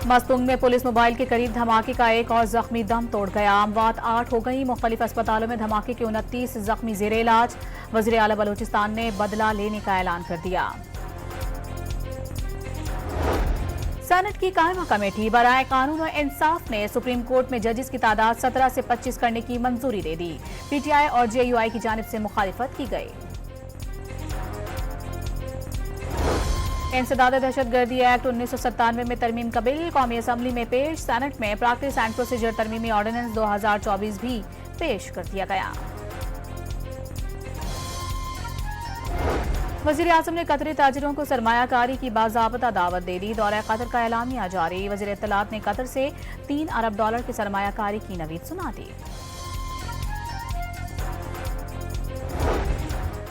मस्तूंग में police mobile के करीब धमाके का एक और जख्मी दम तोड़ गया। अमवात 8 हो गई। मुख्तलिफ अस्पतालों में धमाके के 29 जख्मी जेर इलाज। वज़ीर आला बलूचिस्तान ने बदला लेने का ऐलान कर दिया। सेनेट की कायमा कमेटी बराए कानून और इंसाफ ने सुप्रीम कोर्ट में जजेस की तादाद 17 से 25 करने की मंजूरी दे दी। पीटीआई और जेयूआई की जानिब से मुखालिफत की गई। इंसदाद दहशतगर्दी एक्ट 1997 में तरमीम का बिल कौमी असम्बली में पेश। सेनेट में प्रैक्टिस एंड प्रोसीजर तरमीमी ऑर्डिनेंस 2024 भी पेश कर दिया गया। वज़ीर आज़म ने कतरी ताजिरों को सरमायाकारी की बाज़ाबता दावत दे दी। दौरा कतर का एलामिया जारी। वज़ीर इत्तलात ने कतर से $3 अरब की सरमायाकारी की नवीद सुना दी।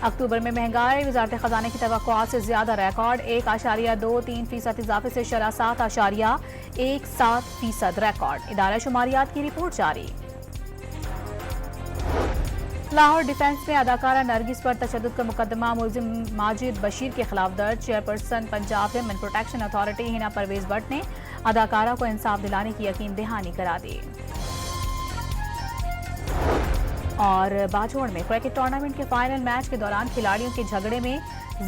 अक्टूबर में महंगाई वज़ारत ख़ज़ाने की तवक्कुआत से ज्यादा रिकॉर्ड। 1.23% इजाफे से शरह 7.17% रिकॉर्ड। इदारा शुमारियात की रिपोर्ट जारी। लाहौर डिफेंस में अदाकारा नरगिस पर तशद्दुद का मुकदमा मुलजिम माजिद बशीर के खिलाफ दर्ज। Chairperson Punjab human protection authority Hina Parvez Bhatt ने अदाकारा को इंसाफ दिलाने की यकीन दहानी करा दी। और बाजोड़ में क्रिकेट टूर्नामेंट के फाइनल मैच के दौरान खिलाड़ियों के झगड़े में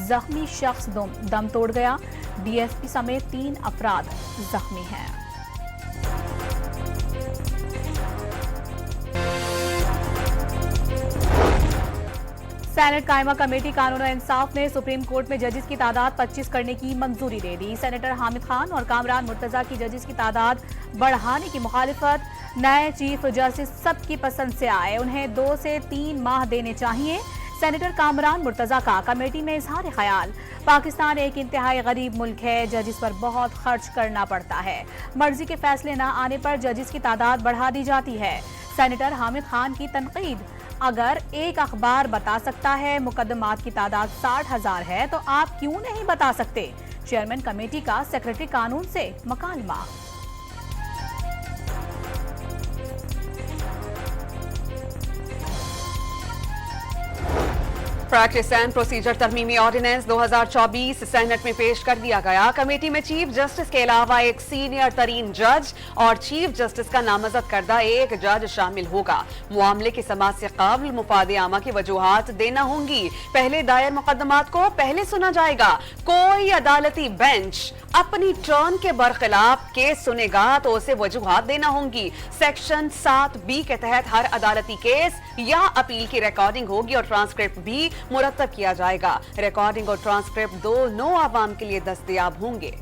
जख्मी शख्स दम तोड़ गया। डीएसपी समेत 3 अफराद जख्मी हैं। सेनेट कायमा कमेटी कानून और इंसाफ ने सुप्रीम कोर्ट में जजेस की तादाद 25 करने की मंजूरी दे दी। सेनेटर हामिद खान और कामरान मुर्तजा की जजेस की तादाद बढ़ाने की मुखालिफत। नए चीफ जस्टिस सबकी पसंद से आए, उन्हें 2 से 3 माह देने चाहिए। सेनेटर कामरान मुर्तजा का कमेटी में इजहार ख्याल। पाकिस्तान एक इंतहाई गरीब मुल्क है, जजेस पर बहुत खर्च करना पड़ता है। मर्जी के फैसले न आने पर जजेस की तादाद बढ़ा दी जाती है। सेनेटर हामिद खान की तनकीद, अगर एक अखबार बता सकता है मुकदमात की तादाद 60,000 है तो आप क्यों नहीं बता सकते। चेयरमैन कमेटी का सेक्रेटरी कानून से मकालमा। प्रैक्टिस एंड प्रोसीजर तरमीमी ऑर्डिनेंस 2024 सेनेट में पेश कर दिया गया। कमेटी में चीफ जस्टिस के अलावा एक सीनियर तरीन जज और चीफ जस्टिस का नामजद करदा एक जज शामिल होगा। मामले की समाअत से कबल मुफादे आमा की वजूहात देना होंगी। पहले दायर मुकदमात को पहले सुना जाएगा। कोई अदालती बेंच अपनी टर्न के बरखिलाफ केस सुनेगा तो उसे वजूहात देना होंगी। सेक्शन 7B के तहत हर अदालती केस या अपील की रिकॉर्डिंग होगी और ट्रांसक्रिप्ट भी मुरतब किया जाएगा। रिकॉर्डिंग और ट्रांसक्रिप्ट दोनों आवाम के लिए दस्तयाब होंगे।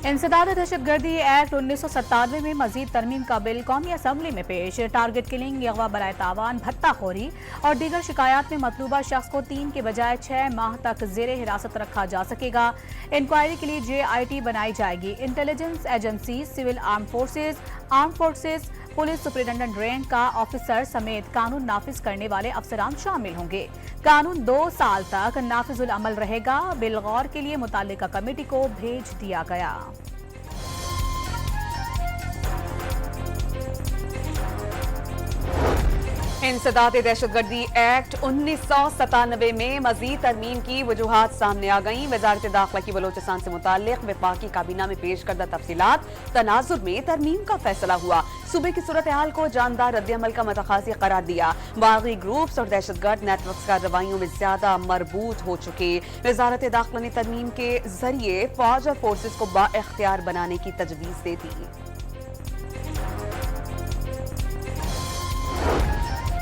इंसदाद दहशतगर्दी एक्ट 1997 में मजीद तरमीम का बिल कौमी असम्बली में पेश। टारगेट किलिंग, अगवा बराए तावान, भत्ताखोरी और दीगर शिकायत में मतलूबा शख्स को 3 के बजाय 6 माह तक जेरे हिरासत रखा जा सकेगा। इंक्वायरी के लिए JIT बनाई जाएगी। Intelligence agency, civil arm forces, police superintendent rank का ऑफिसर समेत कानून नाफिज करने वाले अफसरान शामिल होंगे। कानून 2 साल तक नाफिजुल अमल रहेगा। बिल गौर के लिए मुताल्लिका कमेटी को भेज दिया गया। इंसदाद दहशतगर्दी एक्ट 1997 में मजीद तरमीम की वजूहात सामने आ गई। वजारत दाखिला की बलोचिस्तान से मुताल्लिक वफाकी काबीना में पेश करदा तफसीलात तनाजुर में तरमीम का फैसला हुआ। सूबे की सूरत हाल को जानदार रद्द-ए-अमल का मतखासी करार दिया। बागी ग्रुप्स और दहशतगर्द नेटवर्क का रवाइयों में ज्यादा मरबूत हो चुके। वजारत दाखिला ने तरमीम के जरिए फौज और फोर्सेज को बाइख्तियार बनाने की तजवीज दे दी।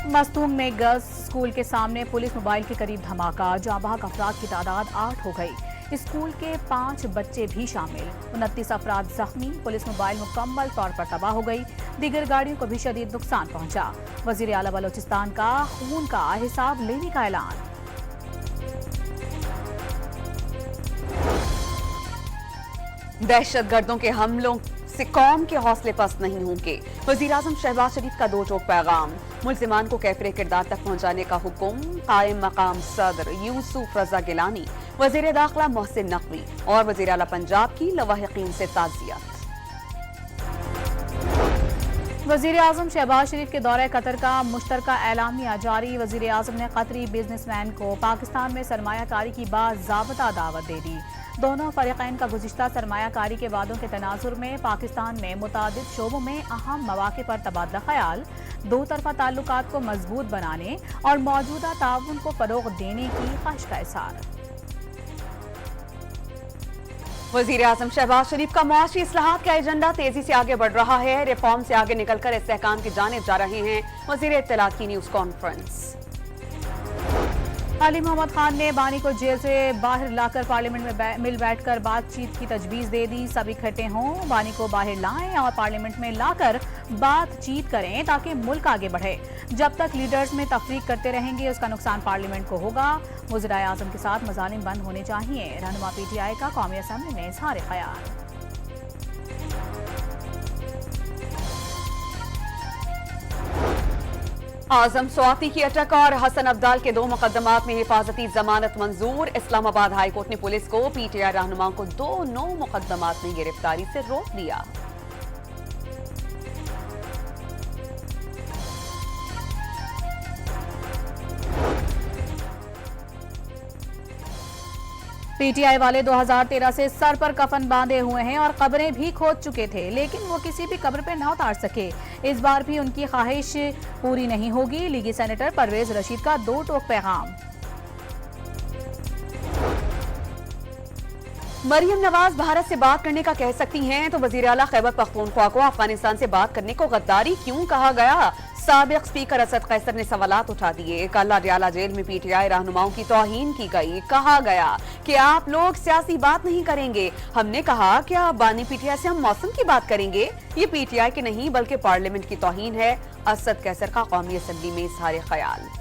मस्तूंग में गर्ल्स स्कूल के सामने पुलिस मोबाइल के करीब धमाका। जांबाग अफराद की तादाद 8 हो गई। स्कूल के 5 बच्चे भी शामिल। 29 अफराद जख्मी। पुलिस मोबाइल मुकम्मल तौर पर तबाह हो गई। दीगर गाड़ियों को भी शदीद नुकसान पहुंचा। वज़ीर आला बलूचिस्तान का खून का हिसाब लेने का ऐलान। दहशतगर्दों के हमलों से कौम के हौसले पस्त नहीं होंगे। वज़ीर आज़म शहबाज शरीफ का 2 टोक पैगाम। मुल्जिमान को कैफरे किरदार तक पहुंचाने का हुक्म। कायम मकाम सदर यूसुफ रजा गिलानी, वज़ीर दाखिला मोहसिन नकवी और वज़ीर आला पंजाब की लवाहिकीन से ताज़ियत। वजीर आजम शहबाज शरीफ के दौरे कतर का मुश्तरका एलामिया जारी। वजीर आजम ने कतरी बिजनेसमैन को पाकिस्तान में सरमायाकारी की बाज़ाब्ता दावत दे दी। दोनों फरीकैन का गुज़िश्ता सरमायाकारी के वादों के तनाजुर में पाकिस्तान में मुतादिद शोबों में अहम मौक़े पर तबादला ख्याल, दो तरफा ताल्लुकात को मजबूत बनाने और मौजूदा ताउन को फ़रोग़ देने की ख्वाहिश का इज़हार। वज़ीर आज़म शहबाज शरीफ का मुआशी इस्लाहात का एजेंडा तेजी से आगे बढ़ रहा है। रिफॉर्म से आगे निकलकर इस्तेहकाम की जानिब जा रहे हैं। वज़ीर इत्तलात की न्यूज़ कॉन्फ्रेंस। अली मोहम्मद खान ने बानी को जेल से बाहर लाकर पार्लियामेंट में मिल बैठकर बातचीत की तजवीज़ दे दी। सब इकट्ठे हों, बानी को बाहर लाएं और पार्लियामेंट में लाकर बातचीत करें ताकि मुल्क आगे बढ़े। जब तक लीडर्स में तफरीक करते रहेंगे उसका नुकसान पार्लियामेंट को होगा। वज़ीर आज़म के साथ मज़ालिम बंद होने चाहिए। रहनुमा PTI का कौमी असम्बली में इज़हार ख्याल। आजम स्वाति की अटक और हसन अब्दाल के दो मुकदमात में हिफाजती जमानत मंजूर। इस्लामाबाद हाई कोर्ट ने पुलिस को PTI रहनुमाओं को 2 नौ मुकदमात में गिरफ्तारी से रोक दिया। PTI वाले 2013 से सर पर कफन बांधे हुए हैं और कब्रें भी खोद चुके थे, लेकिन वो किसी भी कब्र पे न उतार सके। इस बार भी उनकी ख्वाहिश पूरी नहीं होगी। लीगी सेनेटर परवेज रशीद का 2 टोक पैगाम। मरियम नवाज भारत से बात करने का कह सकती हैं तो वजीर आला खैबर पख्तूनख्वा को अफगानिस्तान से बात करने को गद्दारी क्यों कहा गया? साबिक स्पीकर असद कैसर ने सवालात उठा दिए। कल अडियाला जेल में PTI रहनुमाओं की तौहीन की गई। कहा गया कि आप लोग सियासी बात नहीं करेंगे। हमने कहा कि आप बानी PTI से हम मौसम की बात करेंगे। ये PTI की नहीं बल्कि पार्लियामेंट की तौहीन है। असद कैसर का कौमी असम्बली में इज़हार ख्याल।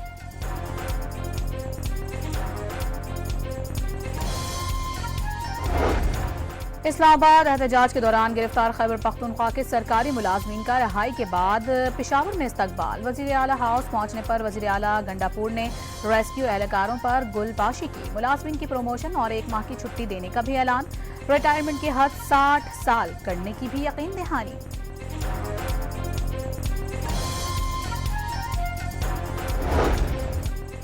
इस्लामाबाद एहतजाज के दौरान गिरफ्तार खैबर पख्तूनख्वा के सरकारी मुलाजमीन का रिहाई के बाद पेशावर में इस्तकबाल। वजीर आला हाउस पहुंचने पर वजीर आला गंडापुर ने रेस्क्यू एहलकारों पर गुलबाशी की। मुलाजमीन की प्रमोशन और 1 माह की छुट्टी देने का भी ऐलान। रिटायरमेंट की हद 60 साल करने की भी यकीन दहानी।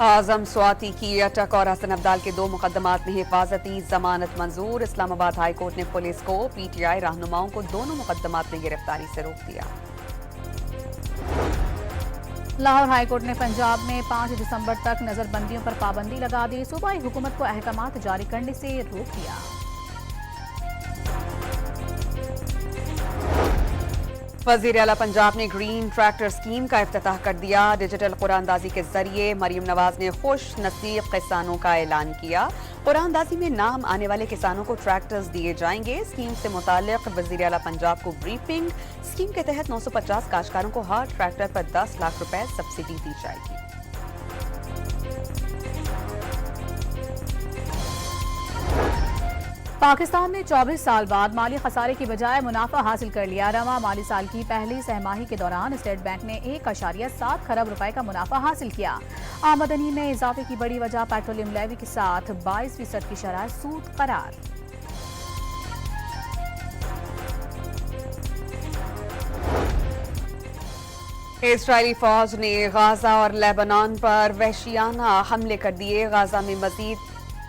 आजम स्वाति की अटक और हसन अब्दाल के 2 मुकदमात में हिफाजती जमानत मंजूर। इस्लामाबाद हाई कोर्ट ने पुलिस को PTI रहनुमाओं को दोनों मुकदमात में गिरफ्तारी से रोक दिया। लाहौर हाई कोर्ट ने पंजाब में 5 दिसंबर तक नजरबंदियों पर पाबंदी लगा दी। सूबाई हुकूमत को अहकामात जारी करने से रोक दिया। वज़ीर आला पंजाब ने ग्रीन ट्रैक्टर स्कीम का इफ्तिताह कर दिया। डिजिटल कुरानदाजी के जरिए मरियम नवाज ने खुश नसीब किसानों का ऐलान किया। कुरानदाजी में नाम आने वाले किसानों को ट्रैक्टर्स दिए जाएंगे। स्कीम से मुताल्लिक वज़ीर आला पंजाब को ब्रीफिंग। स्कीम के तहत 950 काश्तकारों को हर ट्रैक्टर पर 10 लाख रुपए सब्सिडी दी जाएगी। पाकिस्तान ने 24 साल बाद माली खसारे की बजाय मुनाफा हासिल कर लिया। रवा माली साल की पहली सहमाही के दौरान स्टेट बैंक ने 1.7 खरब रुपए का मुनाफा हासिल किया। आमदनी में इजाफे की बड़ी वजह पेट्रोलियम लेवी के साथ 22% की शरह सूद करार। इजरायली फौज ने गाजा और लेबनान पर वहशियाना हमले कर दिए। गाजा में मजीद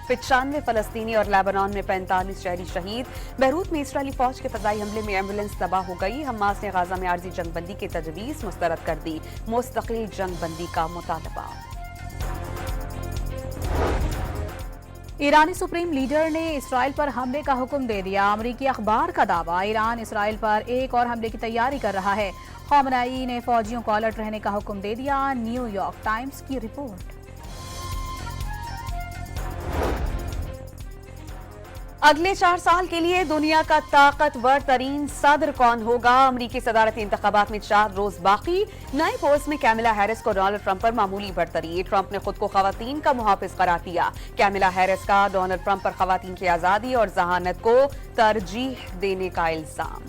95 फलस्तीनी और लेबनान में 45 शहरी शहीद। बैरूत में इजरायली फौज के फजाई हमले में एम्बुलेंस तबाह हो गई। हमास ने गाजा में आर्जी जंगबंदी की तजवीज मुस्तरद कर दी। मुस्तकिल जंगबंदी का मुतालबा। ईरानी सुप्रीम लीडर ने इसराइल पर हमले का हुक्म दे दिया। अमरीकी अखबार का दावा, ईरान इसराइल पर एक और हमले की तैयारी कर रहा है। ख़ामेनी ने फौजियों को अलर्ट रहने का हुक्म दे दिया। न्यूयॉर्क टाइम्स की रिपोर्ट। अगले 4 साल के लिए दुनिया का ताकतवर तरीन सदर कौन होगा? अमरीकी सदारती इंतखाबात में 4 रोज बाकी। नए पोस्ट में कैमिला हैरिस को डोनाल्ड ट्रंप पर मामूली बढ़तरी। ट्रंप ने खुद को खवातीन का मुहाफिज करार दिया। कैमिला हैरिस का डोनाल्ड ट्रंप पर खवातीन की आजादी और जहानत को तरजीह देने का इल्जाम।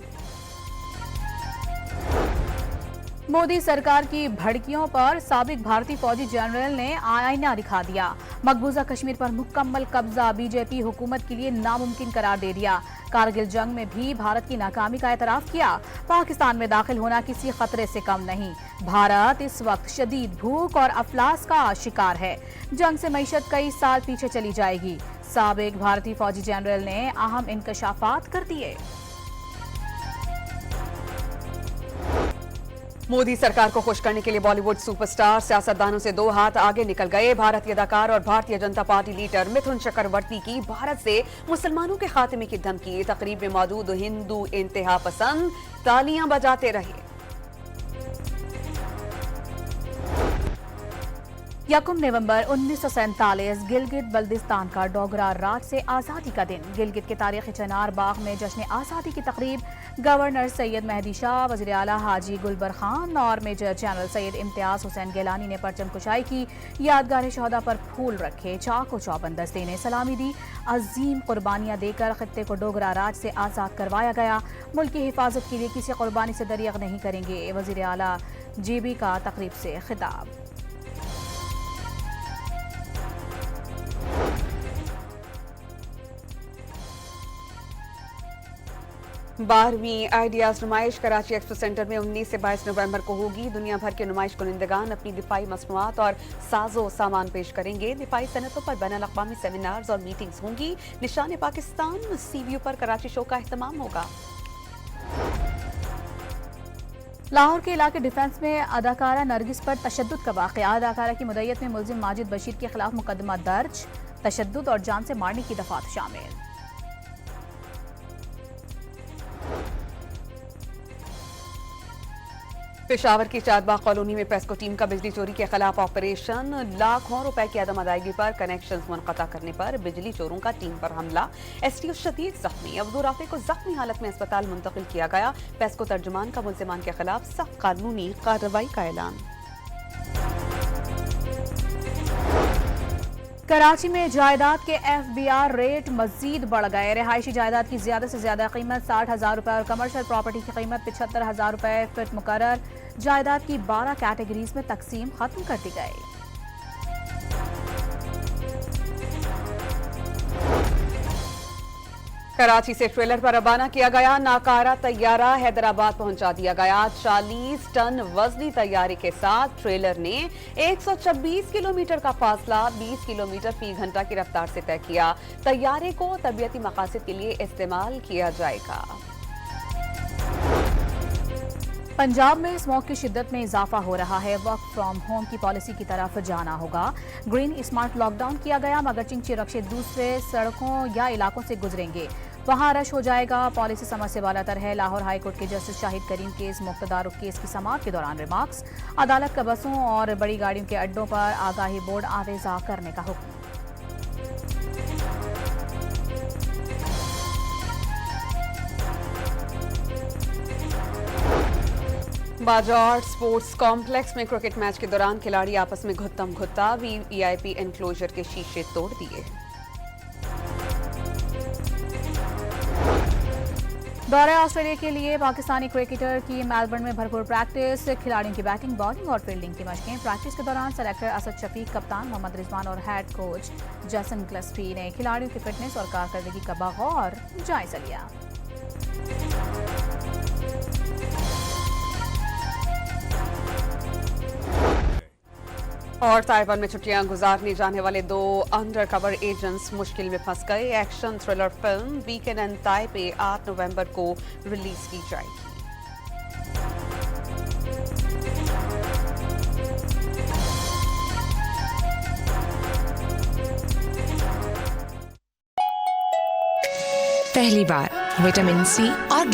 मोदी सरकार की भड़कियों पर साबिक भारतीय फौजी जनरल ने आईना दिखा दिया। मकबूजा कश्मीर पर मुकम्मल कब्जा बीजेपी हुकूमत के लिए नामुमकिन करार दे दिया। कारगिल जंग में भी भारत की नाकामी का एतराफ किया। पाकिस्तान में दाखिल होना किसी खतरे से कम नहीं। भारत इस वक्त शदीद भूख और अफलास का शिकार है। जंग से मईशत कई साल पीछे चली जाएगी। साबिक भारतीय फौजी जनरल ने अहम इंकशाफात कर दिए। मोदी सरकार को खुश करने के लिए बॉलीवुड सुपरस्टार सियासतदानों से दो हाथ आगे निकल गए। भारतीय अदाकार और भारतीय जनता पार्टी लीडर मिथुन चक्रवर्ती की भारत से मुसलमानों के खात्मे की धमकी। तकरीब में मौजूद हिंदू इंतहा पसंद तालियां बजाते रहे। 1 नवंबर 1947 गिलगित बल्दिस्तान का डोगरा राज से आज़ादी का दिन। गिलगित के तारीखी चनार बाग में जश्न आज़ादी की तकरीब गवर्नर सैयद मेहदी शाह, वज़ीर आला हाजी गुलबर खान और मेजर जनरल सैयद इम्तियाज हुसैन गिलानी ने परचम कुशाई की। यादगार शहदा पर फूल रखे, चाक व चौबंदस्ते ने सलामी दी। अजीम कुर्बानियां देकर खित्ते को डोगरा राज से आज़ाद करवाया गया। मुल्क की हिफाजत के लिए किसी कुर्बानी से दरिया नहीं करेंगे। वज़ीर आला जीबी का तकरीब से खिताब। 12वीं आइडियाज नुमाइश कराची एक्सपो सेंटर में 19 से 22 नवंबर को होगी। दुनिया भर के नुमाइश कुनिंदगान अपनी दिफाई मसनूआत और साजो सामान पेश करेंगे। दिफाई सनतों पर बैनुल अक़वामी सेमिनार्स और मीटिंग्स होंगी। निशान पाकिस्तान सीवीयू पर कराची शो का एहतमाम होगा। लाहौर के इलाके डिफेंस में अदाकारा नरगिस पर तशद्दुद का वाक़या। अदाकारा की मुद्दत में मुलजिम माजिद बशीर के खिलाफ मुकदमा दर्ज। तशद्दुद और जान से मारने की दफात शामिल। पेशावर की चारबाग कॉलोनी में पेस्को टीम का बिजली चोरी के खिलाफ ऑपरेशन। लाखों रुपए की अदम अदायगी पर कनेक्शंस मुनक़ता करने पर बिजली चोरों का टीम पर हमला। एसटीओ शदीद जख्मी। अब्दुल राफी को जख्मी हालत में अस्पताल मुंतकिल किया गया। पेस्को तर्जुमान का मुल्जिमान के खिलाफ सख्त कानूनी कार्रवाई का ऐलान। कराची में जायदाद के FBR रेट मजीद बढ़ गए। रिहायशी जायदाद की ज्यादा से ज्यादा कीमत 60,000 रुपए और कमर्शियल प्रॉपर्टी की कीमत 75,000 रुपए फिट मुकर्रर। जायदाद की 12 कैटेगरीज में तकसीम खत्म कर दी गई। कराची से ट्रेलर पर रवाना किया गया नाकारा तैयारा हैदराबाद पहुंचा दिया गया। 40 टन वजनी तैयारे के साथ ट्रेलर ने 126 किलोमीटर का फासला 20 किलोमीटर फी घंटा की रफ्तार से तय किया। तैयारे को तबीयती मकासद के लिए इस्तेमाल किया जाएगा। पंजाब में स्मॉग की शिद्दत में इजाफा हो रहा है। वर्क फ्रॉम होम की पॉलिसी की तरफ जाना होगा। ग्रीन स्मार्ट लॉकडाउन किया गया, मगर चिंची रक्षे दूसरे सड़कों या इलाकों से गुजरेंगे, वहां रश हो जाएगा। पॉलिसी समझ से बालातर है। लाहौर हाई कोर्ट के जस्टिस शाहिद करीम केस मुक्तदारुक केस की समाअत के दौरान रिमार्क्स। अदालत का बसों और बड़ी गाड़ियों के अड्डों पर आगाही बोर्ड आवेजा करने का हुक्म। बाजार स्पोर्ट्स कॉम्प्लेक्स में क्रिकेट मैच के दौरान खिलाड़ी आपस में घुत्तम घुत्ता। वीआईपी एनक्लोजर के शीशे तोड़ दिए। दौरे ऑस्ट्रेलिया के लिए पाकिस्तानी क्रिकेटर की मेलबर्न में भरपूर प्रैक्टिस। खिलाड़ियों की बैटिंग, बॉलिंग और फील्डिंग की मशकें। प्रैक्टिस के दौरान सेलेक्टर असद शफीक, कप्तान मोहम्मद रिजवान और हेड कोच जैसन गिलस्पी ने खिलाड़ियों की फिटनेस और कारकर्दगी का बगौर जायजा लिया। और ताइवान में छुट्टियां गुजारने जाने वाले 2 अंडरकवर एजेंट्स मुश्किल में फंस गए। एक्शन थ्रिलर फिल्म वीकेंड इन ताइपे 8 नवंबर को रिलीज की जाएगी। पहली बार विटामिन C और